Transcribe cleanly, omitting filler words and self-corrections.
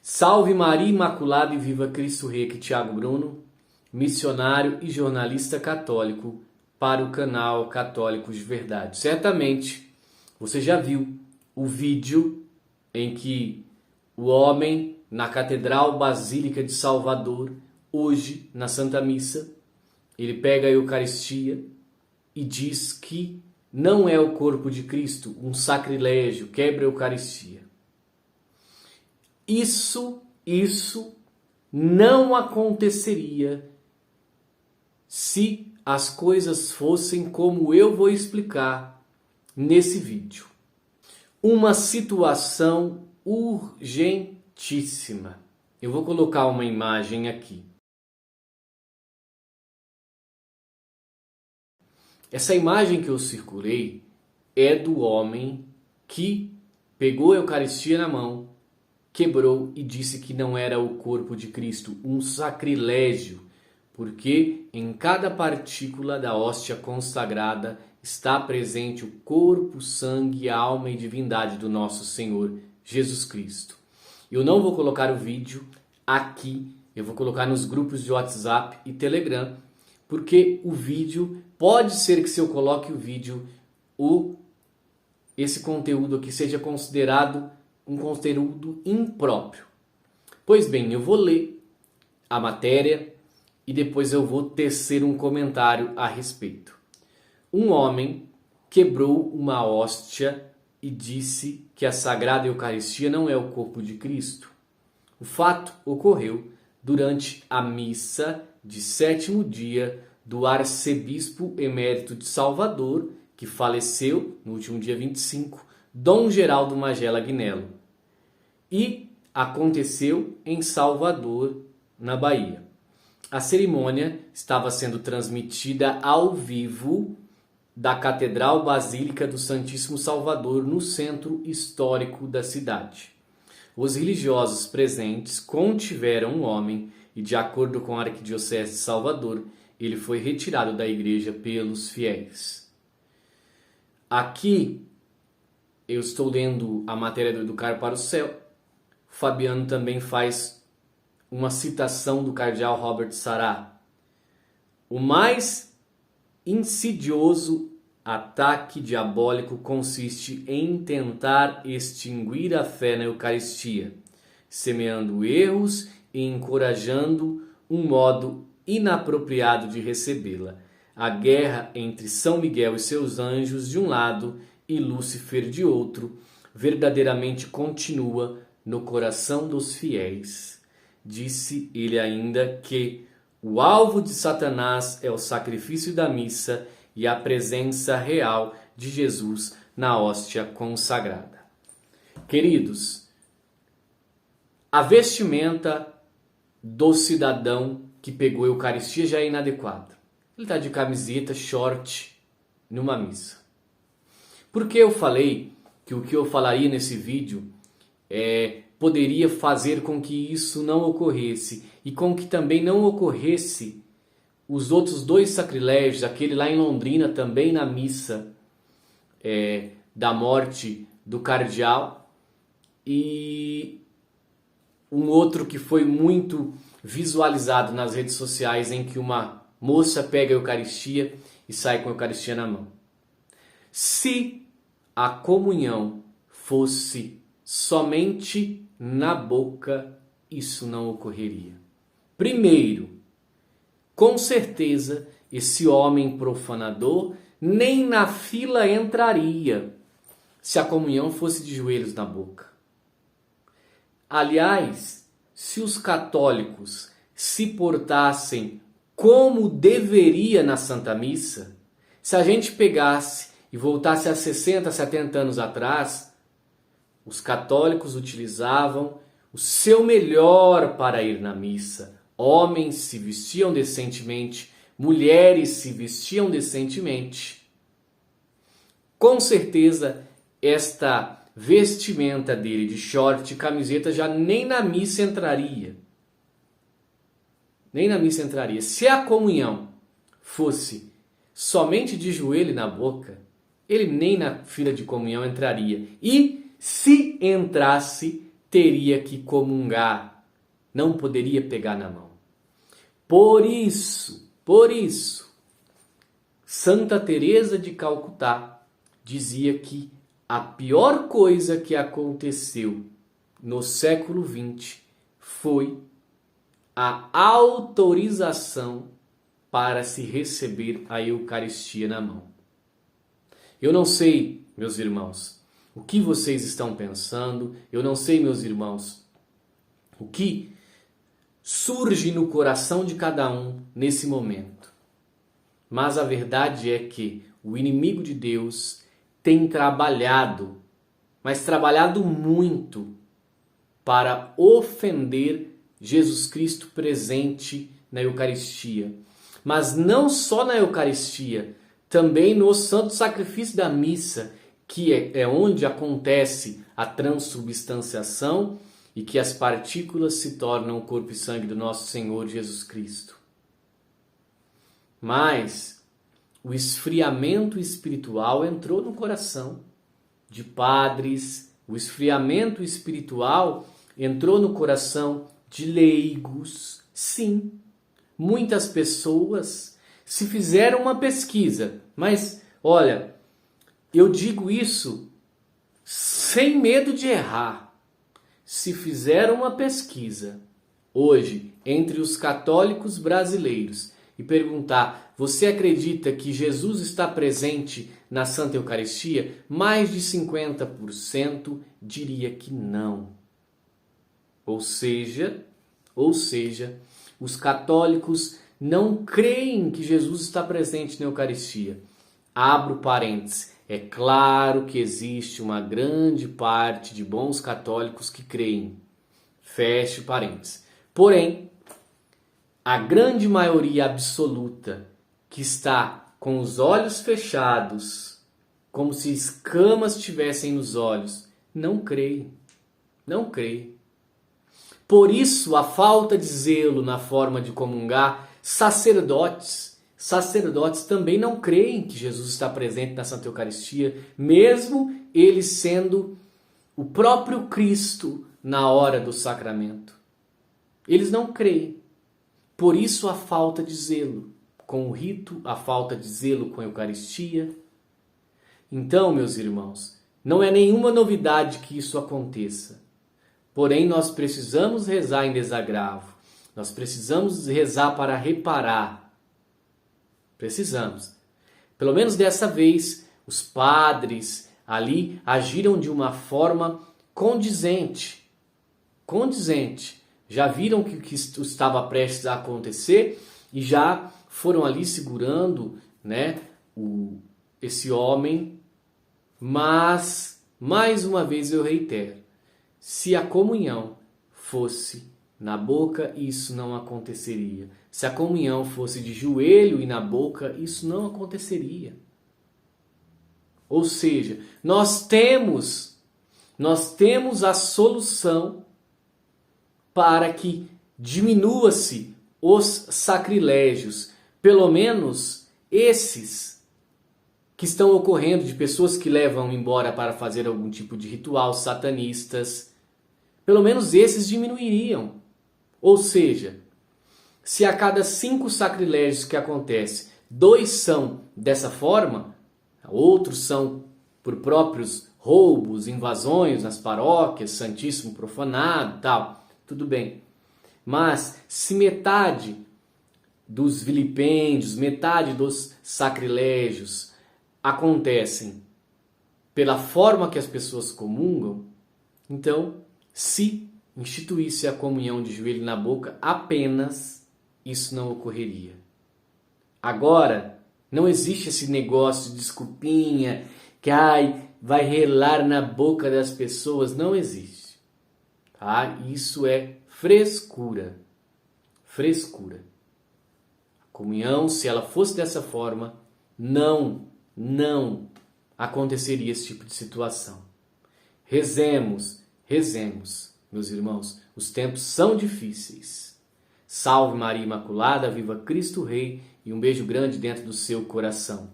Salve Maria Imaculada e viva Cristo Rei, aqui Thiago Bruno, missionário e jornalista católico para o canal Católicos de Verdade. Certamente você já viu o vídeo em que o homem na Catedral Basílica de Salvador, hoje na Santa Missa, ele pega a Eucaristia e diz que não é o corpo de Cristo, um sacrilégio, quebra a Eucaristia. Isso não aconteceria se as coisas fossem como eu vou explicar nesse vídeo. Uma situação urgentíssima. Eu vou colocar uma imagem aqui. Essa imagem que eu circulei é do homem que pegou a Eucaristia na mão, quebrou e disse que não era o corpo de Cristo, um sacrilégio, porque em cada partícula da hóstia consagrada está presente o corpo, sangue, alma e divindade do nosso Senhor Jesus Cristo. Eu não vou colocar o vídeo aqui, eu vou colocar nos grupos de WhatsApp e Telegram, porque o vídeo, pode ser que se eu coloque o vídeo, esse conteúdo aqui seja considerado um conteúdo impróprio. Pois bem, eu vou ler a matéria e depois eu vou tecer um comentário a respeito. Um homem quebrou uma hóstia e disse que a Sagrada Eucaristia não é o corpo de Cristo. O fato ocorreu durante a missa de 7º dia do arcebispo emérito de Salvador, que faleceu no último dia 25, Dom Geraldo Magela Agnello. E aconteceu em Salvador, na Bahia. A cerimônia estava sendo transmitida ao vivo da Catedral Basílica do Santíssimo Salvador, no centro histórico da cidade. Os religiosos presentes contiveram um homem e, de acordo com a Arquidiocese de Salvador, ele foi retirado da igreja pelos fiéis. Aqui eu estou lendo a matéria do Educar para o Céu. Fabiano também faz uma citação do cardeal Robert Sará. O mais insidioso ataque diabólico consiste em tentar extinguir a fé na Eucaristia, semeando erros e encorajando um modo inapropriado de recebê-la. A guerra entre São Miguel e seus anjos de um lado e Lúcifer de outro verdadeiramente continua no coração dos fiéis. Disse ele ainda que o alvo de Satanás é o sacrifício da missa e a presença real de Jesus na hóstia consagrada. Queridos, a vestimenta do cidadão que pegou a Eucaristia já é inadequada. Ele está de camiseta, short, numa missa. Por que eu falei que o que eu falaria nesse vídeo poderia fazer com que isso não ocorresse e com que também não ocorresse os outros dois sacrilégios, aquele lá em Londrina também na missa da morte do cardeal e um outro que foi muito visualizado nas redes sociais em que uma moça pega a Eucaristia e sai com a Eucaristia na mão. Se a comunhão fosse somente na boca, isso não ocorreria. Primeiro, com certeza, esse homem profanador nem na fila entraria se a comunhão fosse de joelhos na boca. Aliás, se os católicos se portassem como deveria na Santa Missa, se a gente pegasse e voltasse a 60, 70 anos atrás, os católicos utilizavam o seu melhor para ir na missa. Homens se vestiam decentemente, mulheres se vestiam decentemente. Com certeza, esta vestimenta dele de short e camiseta já nem na missa entraria. Nem na missa entraria. Se a comunhão fosse somente de joelho na boca, ele nem na fila de comunhão entraria. E se entrasse, teria que comungar, não poderia pegar na mão. Por isso, Santa Teresa de Calcutá dizia que a pior coisa que aconteceu no século XX foi a autorização para se receber a Eucaristia na mão. Eu não sei, meus irmãos, o que vocês estão pensando, eu não sei, meus irmãos, o que surge no coração de cada um nesse momento. Mas a verdade é que o inimigo de Deus tem trabalhado, mas trabalhado muito, para ofender Jesus Cristo presente na Eucaristia. Mas não só na Eucaristia, também no Santo Sacrifício da Missa, que é onde acontece a transubstanciação e que as partículas se tornam o corpo e sangue do nosso Senhor Jesus Cristo. Mas o esfriamento espiritual entrou no coração de padres, o esfriamento espiritual entrou no coração de leigos. Sim, muitas pessoas se fizeram uma pesquisa, mas olha, eu digo isso sem medo de errar. Se fizeram uma pesquisa hoje entre os católicos brasileiros e perguntar: você acredita que Jesus está presente na Santa Eucaristia? Mais de 50% diria que não. Ou seja, os católicos não creem que Jesus está presente na Eucaristia. Abro parênteses. É claro que existe uma grande parte de bons católicos que creem. Fecho parênteses. Porém, a grande maioria absoluta que está com os olhos fechados, como se escamas tivessem nos olhos, não crê. Não crê. Por isso, a falta de zelo na forma de comungar, sacerdotes também não creem que Jesus está presente na Santa Eucaristia, mesmo ele sendo o próprio Cristo na hora do sacramento. Eles não creem. Por isso a falta de zelo com o rito, a falta de zelo com a Eucaristia. Então, meus irmãos, não é nenhuma novidade que isso aconteça. Porém, nós precisamos rezar em desagravo. Nós precisamos rezar para reparar. Precisamos. Pelo menos dessa vez, os padres ali agiram de uma forma condizente. Já viram o que estava prestes a acontecer e já foram ali segurando, né, esse homem. Mas, mais uma vez eu reitero, se a comunhão fosse na boca, isso não aconteceria. Se a comunhão fosse de joelho e na boca, isso não aconteceria. Ou seja, nós temos a solução para que diminua-se os sacrilégios, pelo menos esses que estão ocorrendo de pessoas que levam embora para fazer algum tipo de ritual, satanistas, pelo menos esses diminuiriam. Ou seja, se a cada 5 sacrilégios que acontece, 2 são dessa forma, outros são por próprios roubos, invasões nas paróquias, santíssimo profanado, tal, tudo bem. Mas se metade dos vilipêndios, metade dos sacrilégios acontecem pela forma que as pessoas comungam, então, se instituísse a comunhão de joelho na boca, apenas isso não ocorreria. Agora, não existe esse negócio de desculpinha, que vai relar na boca das pessoas. Não existe. Tá? Isso é frescura. Frescura. A comunhão, se ela fosse dessa forma, não aconteceria esse tipo de situação. Rezemos, meus irmãos. Os tempos são difíceis. Salve Maria Imaculada, viva Cristo Rei, e um beijo grande dentro do seu coração.